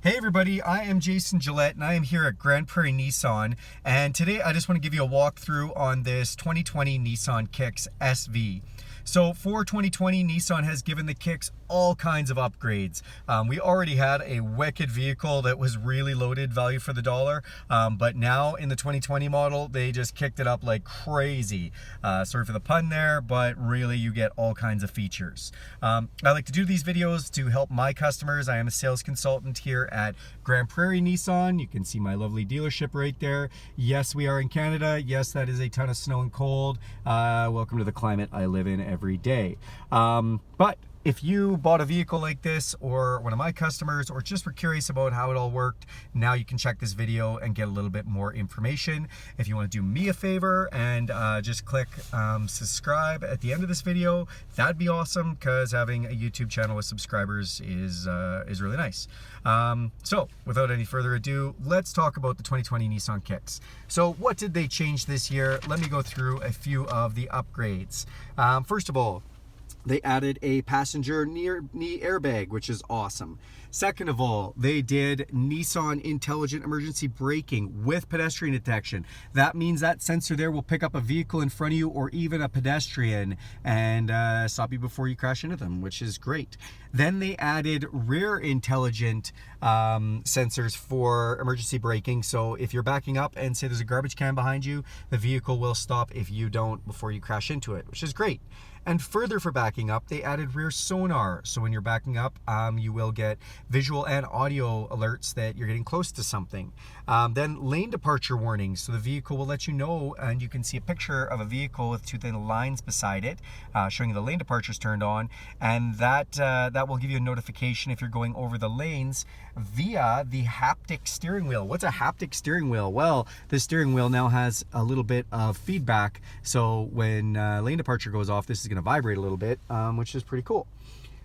Hey everybody, I am Jason Gillette and I am here at Grand Prairie Nissan, and today I just want to give you a walkthrough on this 2020 Nissan Kicks SV. So for 2020, Nissan has given the Kicks all kinds of upgrades. We already had a wicked vehicle that was really loaded, value for the dollar, but now in the 2020 model, they just kicked it up like crazy. Sorry for the pun there, but really you get all kinds of features. I like to do these videos to help my customers. I am a sales consultant here at Grand Prairie Nissan. You can see my lovely dealership right there. Yes, we are in Canada. Yes, that is a ton of snow and cold. Welcome to the climate I live in every day. But if you bought a vehicle like this, or one of my customers, or just were curious about how it all worked, now you can check this video and get a little bit more information. If you want to do me a favor and just click subscribe at the end of this video, that'd be awesome, because having a YouTube channel with subscribers is really nice. So without any further ado, let's talk about the 2020 Nissan Kicks. So what did they change this year? Let me go through a few of the upgrades. First of all, they added a passenger knee airbag, which is awesome. Second of all, they did Nissan Intelligent Emergency Braking with pedestrian detection. That means that sensor there will pick up a vehicle in front of you or even a pedestrian and stop you before you crash into them, which is great. Then they added rear intelligent sensors for emergency braking. So if you're backing up and say there's a garbage can behind you, the vehicle will stop if you don't before you crash into it, which is great. And further for backing up, they added rear sonar. So when you're backing up, you will get visual and audio alerts that you're getting close to something. Then lane departure warnings. So the vehicle will let you know, and you can see a picture of a vehicle with two thin lines beside it, showing you the lane departure is turned on. And that will give you a notification if you're going over the lanes via the haptic steering wheel. What's a haptic steering wheel? Well, the steering wheel now has a little bit of feedback. So when lane departure goes off, this is going to vibrate a little bit, which is pretty cool.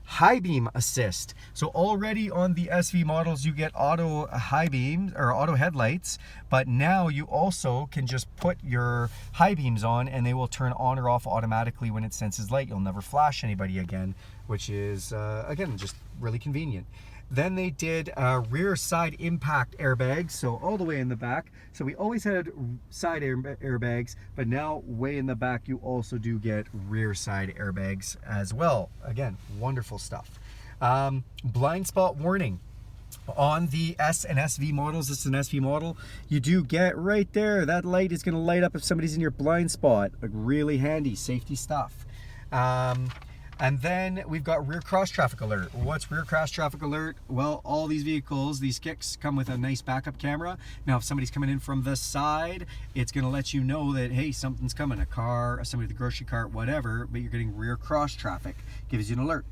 High beam assist. So already on the SV models you get auto high beams or auto headlights, but now you also can just put your high beams on and they will turn on or off automatically when it senses light. You'll never flash anybody again, which is again just really convenient. Then they did rear side impact airbags, so all the way in the back. So we always had side airbags, but now way in the back you also do get rear side airbags as well. Again, wonderful stuff. Blind spot warning. On the S and SV models, this is an SV model, you do get right there, that light is going to light up if somebody's in your blind spot. Like, really handy safety stuff. And then we've got rear cross traffic alert. What's rear cross traffic alert? Well, all these vehicles, these Kicks, come with a nice backup camera. Now, if somebody's coming in from the side, it's gonna let you know that, hey, something's coming, a car, somebody with a grocery cart, whatever, but you're getting rear cross traffic. Gives you an alert.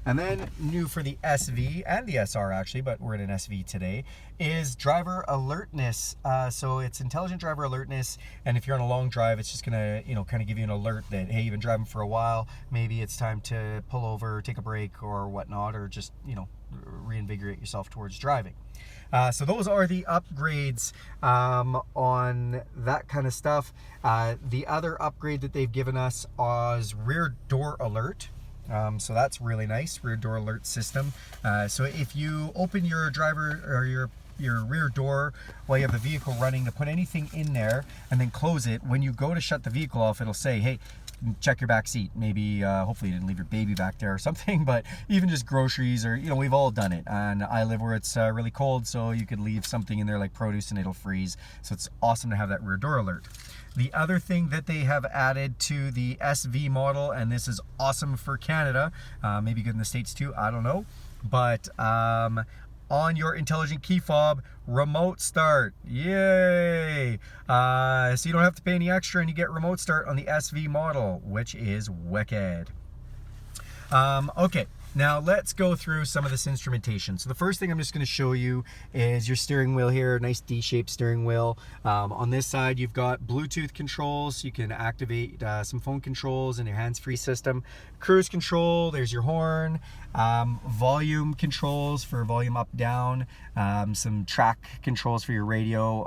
And then new for the SV and the SR actually, but we're in an SV today, is driver alertness. So it's intelligent driver alertness, and if you're on a long drive, it's just gonna, kind of give you an alert that, hey, you've been driving for a while, maybe it's time to pull over, take a break or whatnot, or just, reinvigorate yourself towards driving. So those are the upgrades on that kind of stuff. The other upgrade that they've given us is rear door alert. So that's really nice, rear door alert system. So if you open your driver or your rear door while you have the vehicle running to put anything in there and then close it, when you go to shut the vehicle off, it'll say, hey, check your back seat. Maybe, hopefully you didn't leave your baby back there or something, but even just groceries or, we've all done it. And I live where it's really cold, so you could leave something in there like produce and it'll freeze. So it's awesome to have that rear door alert. The other thing that they have added to the SV model, and this is awesome for Canada, maybe good in the States too, I don't know, but on your intelligent key fob, remote start. Yay! So you don't have to pay any extra and you get remote start on the SV model, which is wicked. Okay. Now let's go through some of this instrumentation. So the first thing I'm just going to show you is your steering wheel here, nice D-shaped steering wheel. On this side you've got Bluetooth controls. You can activate some phone controls in your hands-free system. Cruise control, there's your horn. Volume controls for volume up, down. Some track controls for your radio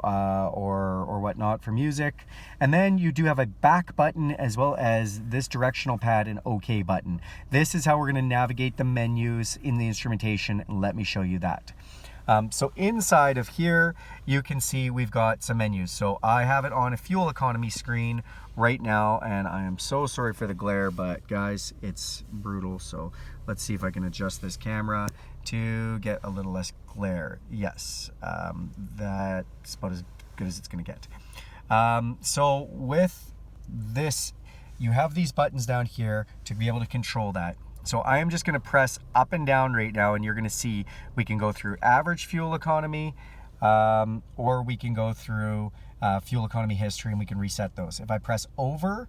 or whatnot for music. And then you do have a back button as well as this directional pad and OK button. This is how we're going to navigate the menus in the instrumentation. Let me show you that. So inside of here, you can see we've got some menus. So I have it on a fuel economy screen right now, and I am so sorry for the glare, but guys, it's brutal. So let's see if I can adjust this camera to get a little less glare. Yes, that's about as good as it's gonna get. So with this, you have these buttons down here to be able to control that. So I am just gonna press up and down right now, and you're gonna see we can go through average fuel economy, or we can go through fuel economy history, and we can reset those. If I press over,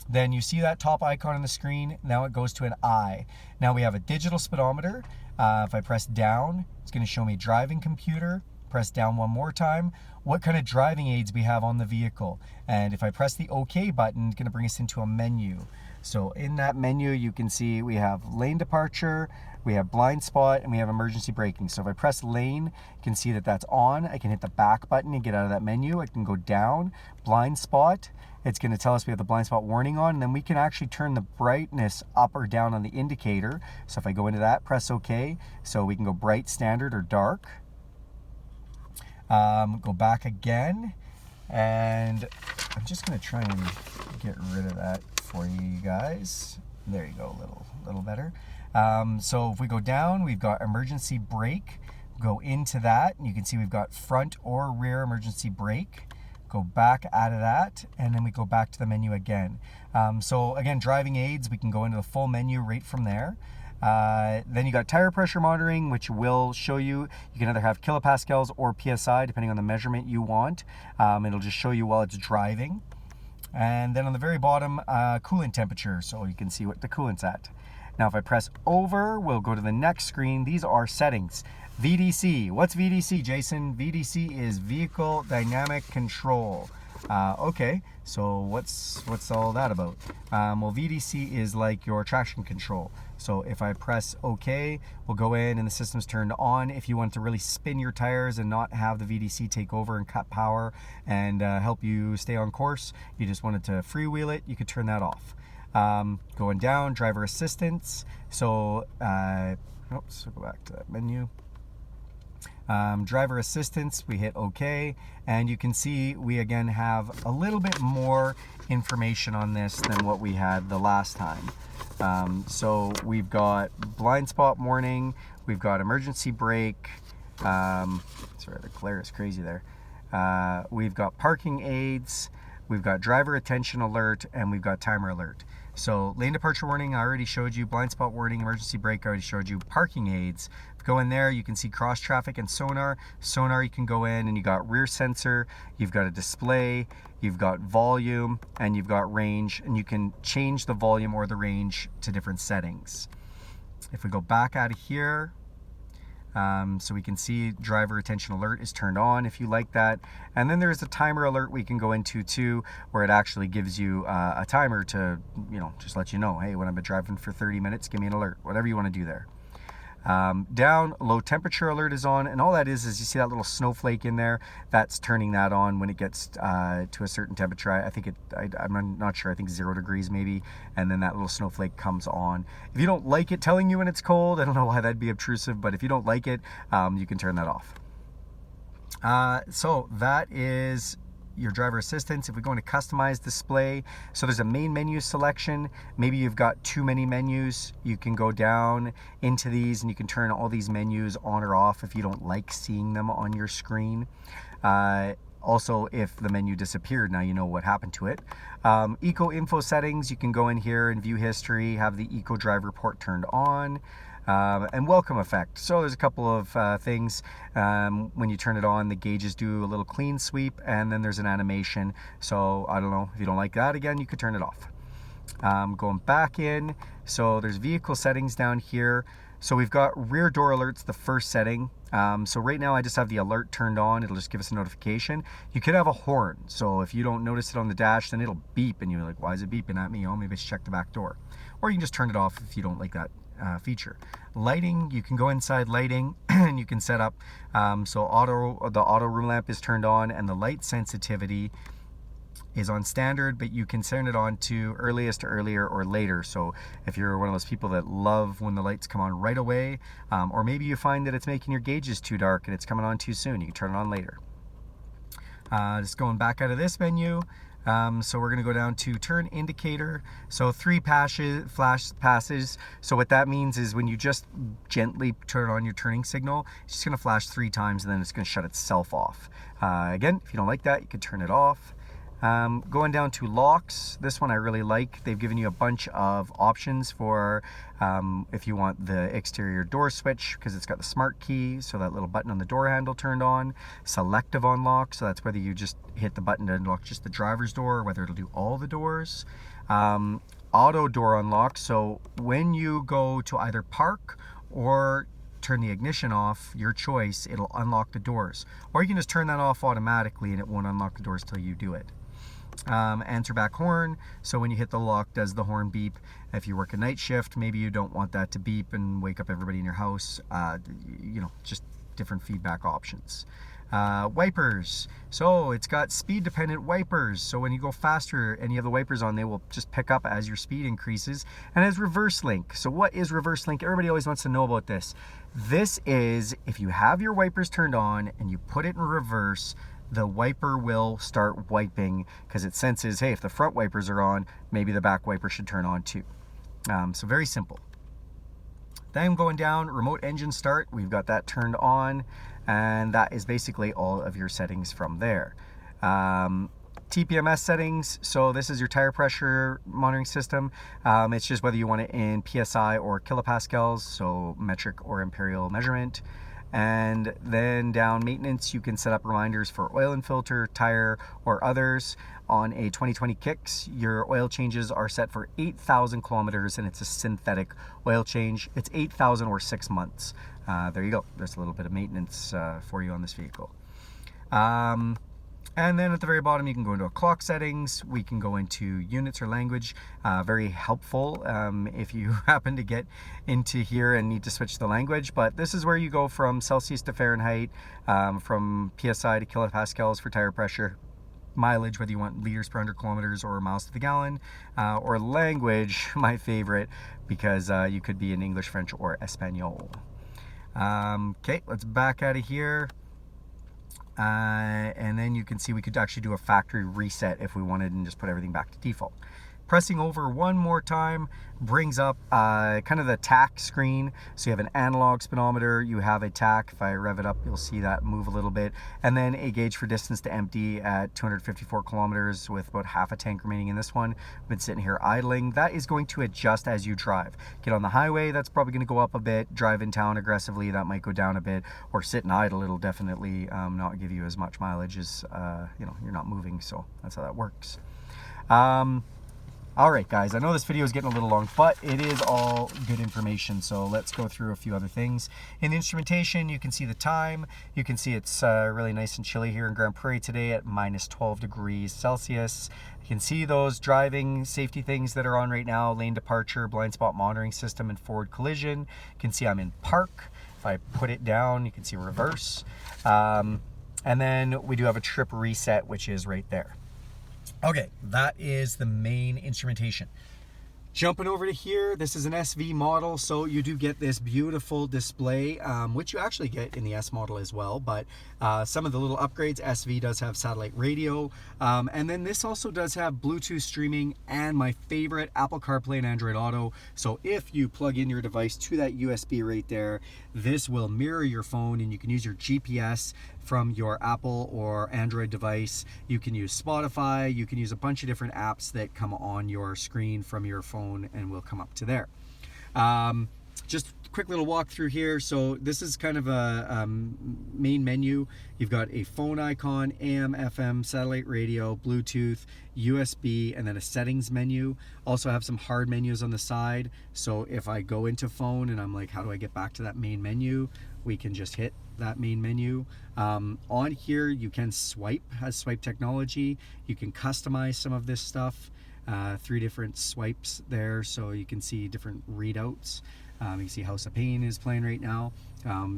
then you see that top icon on the screen. Now it goes to an I. Now we have a digital speedometer. If I press down, it's gonna show me driving computer. Press down one more time, what kind of driving aids we have on the vehicle. And if I press the OK button, it's gonna bring us into a menu. So in that menu, you can see we have lane departure, we have blind spot, and we have emergency braking. So if I press lane, you can see that that's on. I can hit the back button and get out of that menu. I can go down, blind spot. It's gonna tell us we have the blind spot warning on, and then we can actually turn the brightness up or down on the indicator. So if I go into that, press OK. So we can go bright, standard, or dark. Go back again, and I'm just gonna try and get rid of that for you guys. There you go, a little better. So if we go down, we've got emergency brake. Go into that, and you can see we've got front or rear emergency brake. Go back out of that, and then we go back to the menu again. So again, driving aids, we can go into the full menu right from there. Then you got tire pressure monitoring, which will show you, you can either have kilopascals or PSI, depending on the measurement you want. It'll just show you while it's driving. And then on the very bottom, coolant temperature, so you can see what the coolant's at. Now if I press over, we'll go to the next screen. These are settings. VDC, what's VDC, Jason? VDC is Vehicle Dynamic Control. Okay, so what's all that about? Well, VDC is like your traction control. So if I press OK, we'll go in and the system's turned on. If you want to really spin your tires and not have the VDC take over and cut power and help you stay on course, you just wanted to freewheel it, you could turn that off. Going down, driver assistance. So, oops, go back to that menu. Driver assistance, we hit OK, and you can see we again have a little bit more information on this than what we had the last time. So we've got blind spot warning, we've got emergency brake, sorry, the glare is crazy there. We've got parking aids, we've got driver attention alert, and we've got timer alert. So lane departure warning, I already showed you. Blind spot warning, emergency brake, I already showed you. Parking aids, go in there, you can see cross traffic and sonar. Sonar, you can go in and you got rear sensor, you've got a display, you've got volume, and you've got range, and you can change the volume or the range to different settings. If we go back out of here, so we can see driver attention alert is turned on if you like that. And then there's a timer alert we can go into too, where it actually gives you a timer to, just let you know, hey, when I've been driving for 30 minutes, give me an alert, whatever you want to do there. Down, low temperature alert is on, and all that is you see that little snowflake in there, that's turning that on when it gets to a certain temperature. I think I'm not sure, I think 0 degrees maybe, and then that little snowflake comes on. If you don't like it telling you when it's cold, I don't know why that'd be obtrusive, but if you don't like it, you can turn that off. So that is your driver assistance. If we go into customize display, so there's a main menu selection. Maybe you've got too many menus, you can go down into these and you can turn all these menus on or off if you don't like seeing them on your screen. Also, if the menu disappeared, now you know what happened to it. Eco info settings, you can go in here and view history, have the eco drive report turned on. And welcome effect. So there's a couple of things. When you turn it on, the gauges do a little clean sweep, and then there's an animation. So I don't know, if you don't like that, again, you could turn it off. Going back in, so there's vehicle settings down here. So we've got rear door alerts, the first setting. So right now I just have the alert turned on. It'll just give us a notification. You could have a horn. So if you don't notice it on the dash, then it'll beep and you're like, why is it beeping at me? Oh, maybe I should check the back door. Or you can just turn it off if you don't like that feature. Lighting, you can go inside lighting and you can set up, so the auto room lamp is turned on, and the light sensitivity is on standard, but you can turn it on to earliest, earlier, or later. So if you're one of those people that love when the lights come on right away, or maybe you find that it's making your gauges too dark and it's coming on too soon, you can turn it on later. Just going back out of this menu, so we're going to go down to turn indicator. So 3 flash passes. So what that means is when you just gently turn on your turning signal, it's just going to flash 3 times and then it's going to shut itself off. Again, if you don't like that, you can turn it off. Going down to locks, this one I really like. They've given you a bunch of options for if you want the exterior door switch, because it's got the smart key, so that little button on the door handle turned on. Selective unlock, so that's whether you just hit the button to unlock just the driver's door, or whether it'll do all the doors. Auto door unlock, so when you go to either park or turn the ignition off, your choice, it'll unlock the doors. Or you can just turn that off automatically and it won't unlock the doors till you do it. Answer back horn, so when you hit the lock, does the horn beep? If you work a night shift, maybe you don't want that to beep and wake up everybody in your house. You know, just different feedback options. Wipers, so it's got speed dependent wipers, so when you go faster and you have the wipers on, they will just pick up as your speed increases. And it has reverse link. So what is reverse link? Everybody always wants to know about this. This is if you have your wipers turned on and you put it in reverse, the wiper will start wiping because it senses, hey, if the front wipers are on, maybe the back wiper should turn on too. So very simple. Then going down, remote engine start, we've got that turned on, and that is basically all of your settings from there. TPMS settings, so this is your tire pressure monitoring system. It's just whether you want it in PSI or kilopascals, so metric or imperial measurement. And then down maintenance, you can set up reminders for oil and filter, tire, or others. On a 2020 Kicks, your oil changes are set for 8,000 kilometers, and it's a synthetic oil change. It's 8,000 or 6 months. There you go. There's a little bit of maintenance for you on this vehicle. And then at the very bottom, you can go into a clock settings. We can go into units or language. Very helpful if you happen to get into here and need to switch the language. But this is where you go from Celsius to Fahrenheit, from PSI to kilopascals for tire pressure, mileage, whether you want liters per 100 kilometers or miles to the gallon, or language, my favorite, because you could be in English, French, or Espanol. Okay, let's back out of here. And then you can see we could actually do a factory reset if we wanted and just put everything back to default. Pressing over one more time brings up kind of the tach screen. So you have an analog speedometer, you have a tach. If I rev it up, you'll see that move a little bit. And then a gauge for distance to empty at 254 kilometers with about half a tank remaining in this one. I've been sitting here idling. That is going to adjust as you drive. Get on the highway, that's probably going to go up a bit. Drive in town aggressively, that might go down a bit. Or sit and idle, it'll definitely not give you as much mileage as, you know, you're not moving. So that's how that works. Alright guys, I know this video is getting a little long, but it is all good information, so let's go through a few other things. In the instrumentation, you can see the time. You can see it's really nice and chilly here in Grand Prairie today at minus 12 degrees Celsius. You can see those driving safety things that are on right now: lane departure, blind spot monitoring system, and forward collision. You can see I'm in park. If I put it down, you can see reverse. And then we do have a trip reset, which is right there. Okay, that is the main instrumentation. Jumping over to here, this is an SV model, so you do get this beautiful display, which you actually get in the S model as well, but some of the little upgrades, SV does have satellite radio, and then this also does have Bluetooth streaming and my favorite, Apple CarPlay and Android Auto. So if you plug in your device to that USB right there, this will mirror your phone and you can use your GPS from your Apple or Android device. You can use Spotify, you can use a bunch of different apps that come on your screen from your phone and will come up to there. Just a quick little walk through here. So this is kind of a main menu. You've got a phone icon, AM, FM, satellite radio, Bluetooth, USB, and then a settings menu. Also have some hard menus on the side. So if I go into phone and I'm like, how do I get back to that main menu? We can just hit that main menu. On here, you can swipe, has swipe technology. You can customize some of this stuff. 3 different swipes there, so you can see different readouts. You can see House of Pain is playing right now.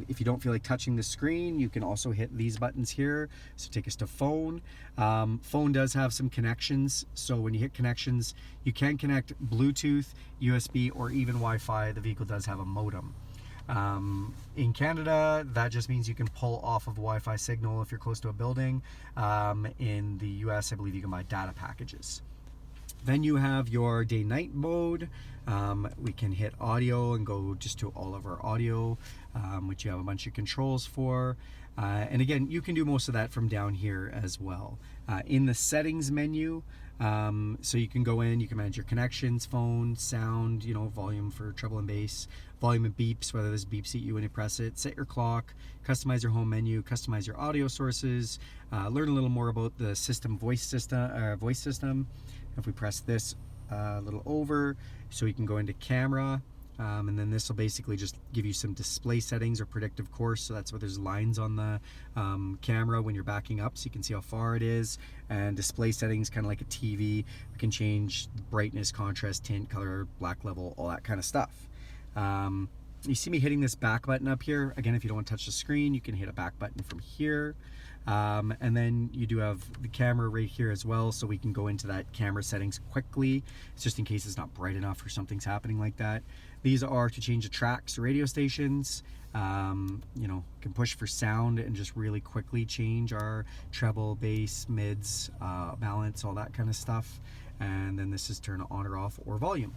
If you don't feel like touching the screen, you can also hit these buttons here. So take us to phone. Phone does have some connections. So when you hit connections, you can connect Bluetooth, USB, or even Wi-Fi. The vehicle does have a modem. In Canada, that just means you can pull off of Wi-Fi signal if you're close to a building. In the US, I believe you can buy data packages. Then you have your day-night mode. We can hit audio and go just to all of our audio, which you have a bunch of controls for. And again, you can do most of that from down here as well. In the settings menu, so you can go in, you can manage your connections, phone, sound, volume for treble and bass, volume and beeps, whether this beeps at you when you press it, set your clock, customize your home menu, customize your audio sources, learn a little more about the voice system. If we press this a little over, so you can go into camera, and then this will basically just give you some display settings or predictive course. So that's where there's lines on the camera when you're backing up, so you can see how far it is. And display settings, kind of like a TV. We can change brightness, contrast, tint, color, black level, all that kind of stuff. You see me hitting this back button up here. Again, if you don't want to touch the screen, you can hit a back button from here. And then you do have the camera right here as well, so we can go into that camera settings quickly. It's just in case it's not bright enough or something's happening like that. These are to change the tracks, radio stations. Can push for sound and just really quickly change our treble, bass, mids, balance, all that kind of stuff. And then this is turn on or off or volume.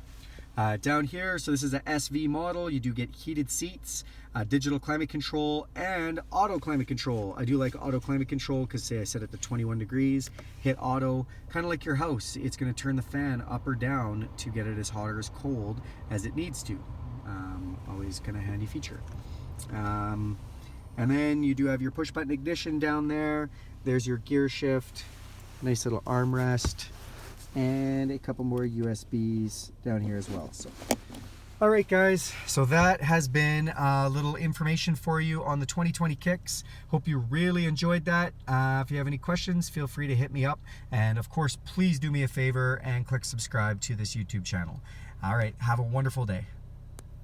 Down here, so this is a SV model. You do get heated seats, digital climate control, and auto climate control. I do like auto climate control because, say I set it to 21 degrees, hit auto, kind of like your house. It's going to turn the fan up or down to get it as hot or as cold as it needs to. Always kind of handy feature. And then you do have your push button ignition down there. There's your gear shift, nice little armrest, and a couple more USBs down here as well. So, all right guys, so that has been a little information for you on the 2020 Kicks. Hope you really enjoyed that. If you have any questions, feel free to hit me up. And of course, please do me a favor and click subscribe to this YouTube channel. All right, have a wonderful day.